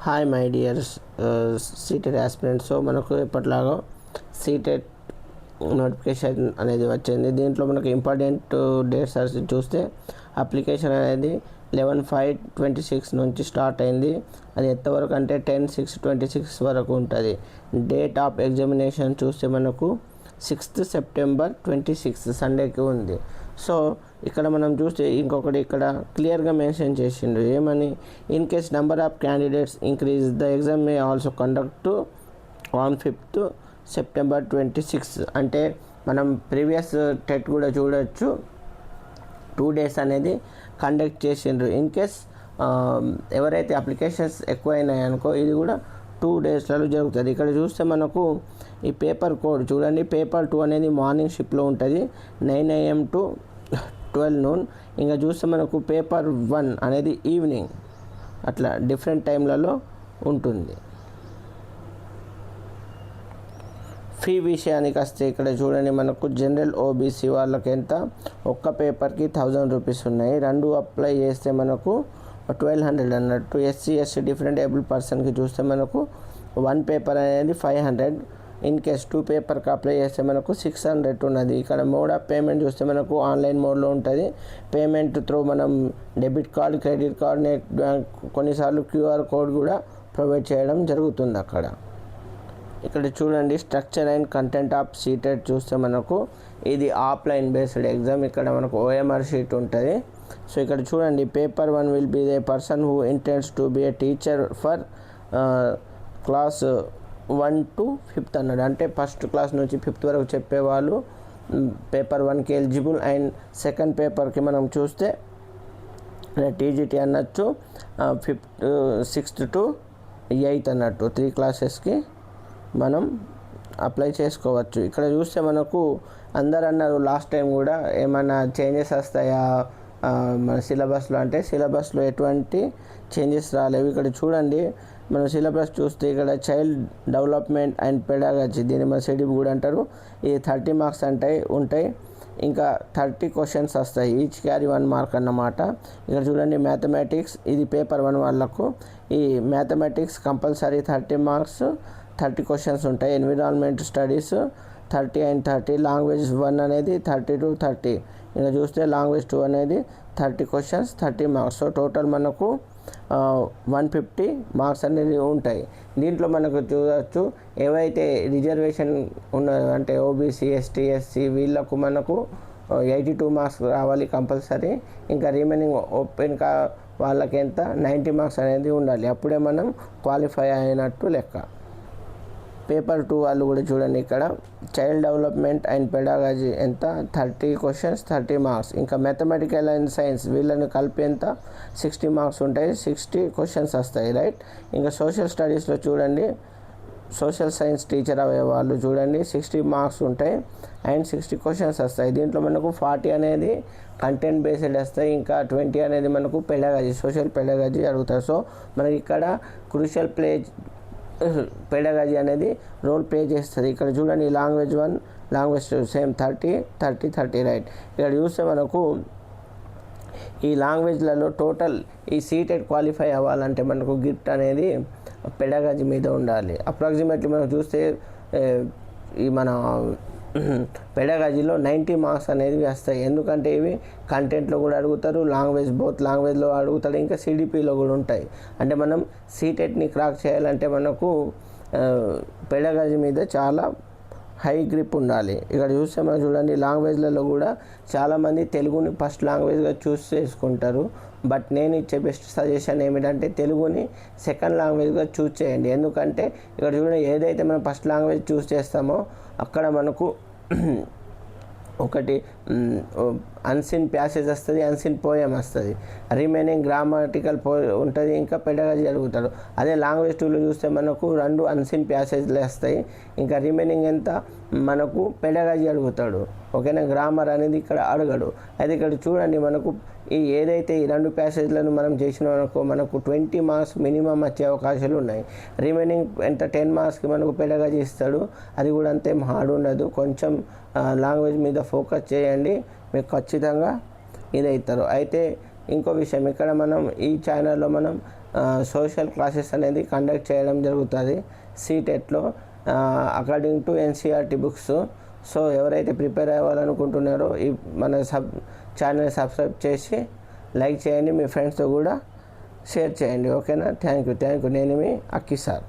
Hi my dears CTET aspirants. So మనకు ఎప్పటిలాగా seated notification అనేది వచ్చింది. దీంట్లో మనకు ఇంపార్టెంట్ డేట్స్ చూస్తే అప్లికేషన్ అనేది 11/5/26 నుంచి స్టార్ట్ అయింది. అది ఎంతవరకు అంటే 10/6/26 వరకు ఉంటుంది. డేట్ ఆఫ్ ఎగ్జామినేషన్ చూస్తే మనకు 6th September 26 సండేకి ఉంది. సో ఇక్కడ మనం చూస్తే ఇంకొకటి ఇక్కడ క్లియర్గా మెన్షన్ చేసిండు ఏమని, in case number of candidates increase the exam may also conduct on 5th September 26. అంటే మనం ప్రీవియస్ టెట్ కూడా చూడొచ్చు, 2 days అనేది కండక్ట్ చేసిండ్రు. ఇన్ కేస్ ఎవరైతే అప్లికేషన్స్ ఎక్కువైనాయి అనుకో ఇది కూడా 2 daysలలో జరుగుతుంది. ఇక్కడ చూస్తే మనకు ఈ పేపర్ కోడ్ చూడండి, పేపర్ 2 అనేది మార్నింగ్ షిఫ్ట్లో ఉంటుంది 9 AM to 12 noon. ఇంకా చూస్తే మనకు పేపర్ 1 అనేది ఈవినింగ్, అట్లా డిఫరెంట్ టైంలలో ఉంటుంది. ఫీ విషయానికి వస్తే ఇక్కడ చూడండి మనకు జనరల్ ఓబీసీ వాళ్ళకి ఎంత, ఒక్క పేపర్కి 1000 రూపీస్ ఉన్నాయి. 2 అప్లై చేస్తే మనకు 1200 అన్నట్టు. ఎస్సీ ఎస్టీ డిఫరెంట్ ఏబుల్ పర్సన్కి చూస్తే మనకు 1 పేపర్ అనేది 500. ఇన్ కేస్ 2 పేపర్కి అప్లై చేస్తే మనకు 600 ఉన్నది. ఇక్కడ మోడ్ ఆఫ్ పేమెంట్ చూస్తే మనకు ఆన్లైన్ మోడ్లో ఉంటుంది. పేమెంట్ త్రూ మనం debit card, credit card, net bank, కొన్నిసార్లు QR కోడ్ కూడా ప్రొవైడ్ చేయడం జరుగుతుంది అక్కడ. ఇక్కడ చూడండి structure and content of seated చూస్తే మనకు ఇది ఆఫ్లైన్ బేస్డ్ ఎగ్జామ్. ఇక్కడ మనకు OMR షీట్ ఉంటుంది. సో ఇక్కడ చూడండి paper 1 will be the person who intends to be a teacher for class 1 to 5th అన్నాడు. అంటే 1st క్లాస్ నుంచి 5th వరకు చెప్పేవాళ్ళు పేపర్ 1కి ఎలిజిబుల్. అండ్ సెకండ్ పేపర్కి మనం చూస్తే TGT అనొచ్చు, 6th to 8th అన్నట్టు 3 classes మనం అప్లై చేసుకోవచ్చు. ఇక్కడ చూస్తే మనకు అందరు అన్నారు లాస్ట్ టైం కూడా ఏమైనా చేంజెస్ వస్తాయా మన సిలబస్లో అంటే, సిలబస్లో ఎటువంటి చేంజెస్ రాలేవు. ఇక్కడ చూడండి మన సిలబస్ చూస్తే ఇక్కడ చైల్డ్ డెవలప్మెంట్ అండ్ పెడాగజీ, దీన్ని మన సిడిబి కూడా అంటారు. ఈ 30 మార్క్స్ ఉంటాయి. ఇంకా 30 questions వస్తాయి, ఈచ్ క్యారీ 1 mark అన్నమాట. ఇక్కడ చూడండి మ్యాథమెటిక్స్, ఇది పేపర్ 1 వాళ్ళకు. ఈ మ్యాథమెటిక్స్ కంపల్సరీ 30 marks, 30 questions ఉంటాయి. Environment studies 30 and 30. లాంగ్వేజ్ 1 అనేది 30 to 30. ఇంకా చూస్తే లాంగ్వేజ్ 2 అనేది 30 questions, 30 marks. సో టోటల్ మనకు 150 marks అనేది ఉంటాయి. దీంట్లో మనకు చూడవచ్చు ఏవైతే రిజర్వేషన్ ఉన్నదో అంటే ఓబీసీ, ఎస్టీ, ఎస్సీ వీళ్ళకు మనకు 82 marks రావాలి కంపల్సరీ. ఇంకా రిమైనింగ్ ఓపెన్ వాళ్ళకి ఎంత 90 marks అనేది ఉండాలి, అప్పుడే మనం క్వాలిఫై అయినట్టు లెక్క. పేపర్ 2 వాళ్ళు కూడా చూడండి ఇక్కడ చైల్డ్ డెవలప్మెంట్ అండ్ పెడాగజీ ఎంత 30 questions, 30 marks. ఇంకా మ్యాథమెటికల్ అండ్ సైన్స్ వీళ్ళని కలిపి ఎంత 60 marks ఉంటాయి, 60 questions వస్తాయి, రైట్. ఇంకా సోషల్ స్టడీస్లో చూడండి సోషల్ సైన్స్ టీచర్ అయ్యే వాళ్ళు చూడండి 60 marks ఉంటాయి అండ్ 60 questions వస్తాయి. దీంట్లో మనకు 40 అనేది కంటెంట్ బేస్డ్ వస్తాయి, ఇంకా 20 అనేది మనకు పెడాగజీ, సోషల్ పెడాగజీ అడుగుతారు. సో మనకి ఇక్కడ క్రూషియల్ పెడాగజీ అనేది రోల్ ప్లే చేస్తుంది. ఇక్కడ చూడండి లాంగ్వేజ్ 1, లాంగ్వేజ్ 2 సేమ్ 30, 30, 30, రైట్. ఇక్కడ చూస్తే మనకు ఈ లాంగ్వేజ్లలో టోటల్ ఈ సీటెడ్ క్వాలిఫై అవ్వాలంటే మనకు గిఫ్ట్ అనేది పెడాగజీ మీద ఉండాలి. అప్రాక్సిమేట్లీ మనం చూస్తే ఈ మన పెడాగజీలో 90 marks అనేది వస్తాయి. ఎందుకంటే ఇవి కంటెంట్లో కూడా అడుగుతారు, బోత్ లాంగ్వేజ్లో అడుగుతారు, ఇంకా సిడిపిలో కూడా ఉంటాయి. అంటే మనం సీటెట్ని క్రాక్ చేయాలంటే మనకు పెడాగజీ మీద చాలా హై గ్రిప్ ఉండాలి. ఇక్కడ చూస్తే మనం చూడండి లాంగ్వేజ్లలో కూడా చాలామంది తెలుగుని ఫస్ట్ లాంగ్వేజ్గా చూస్ చేసుకుంటారు. బట్ నేను ఇచ్చే బెస్ట్ సజెషన్ ఏమిటంటే తెలుగుని సెకండ్ లాంగ్వేజ్గా చూస్ చేయండి. ఎందుకంటే ఇక్కడ చూడండి ఏదైతే మనం ఫస్ట్ లాంగ్వేజ్ చూస్ చేస్తామో అక్కడ మనకు ఒకటి అన్సిన్ ప్యాసేజ్ వస్తుంది, అన్సిన్ పోయం వస్తుంది, రిమైనింగ్ గ్రామాటికల్ ఉంటుంది, ఇంకా పెడాగజీ అడుగుతాడు. అదే లాంగ్వేజ్ 2లో చూస్తే మనకు 2 అన్సిన్ ప్యాసేజ్లు వస్తాయి, ఇంకా రిమైనింగ్ ఎంత మనకు పెడాగజీ అడుగుతాడు. ఓకేనా, గ్రామర్ అనేది ఇక్కడ అడగడు. అయితే ఇక్కడ చూడండి మనకు ఏదైతే ఈ 2 ప్యాసేజ్లను మనం చేసినాం అనుకో మనకు 20 marks మినిమం వచ్చే అవకాశాలు ఉన్నాయి. రిమైనింగ్ ఎంత 10 marksకి మనకు పెడాగజీ ఇస్తాడు, అది కూడా అంతే హార్డ్ ఉండదు. కొంచెం లాంగ్వేజ్ మీద ఫోకస్ చేయండి, మీకు ఖచ్చితంగా ఇదవుతారు. అయితే ఇంకో విషయం, ఇక్కడ మనం ఈ ఛానల్లో మనం సోషల్ క్లాసెస్ అనేది కండక్ట్ చేయడం జరుగుతుంది సీటెట్లో according to NCERT books. So ఎవరైతే ప్రిపేర్ అవ్వాలనుకుంటున్నారో ఈ మన ఛానల్ సబ్స్క్రైబ్ చేసి లైక్ చేయండి, మీ ఫ్రెండ్స్తో కూడా షేర్ చేయండి. ఓకేనా? Thank you. నేను మీ అక్కి సార్.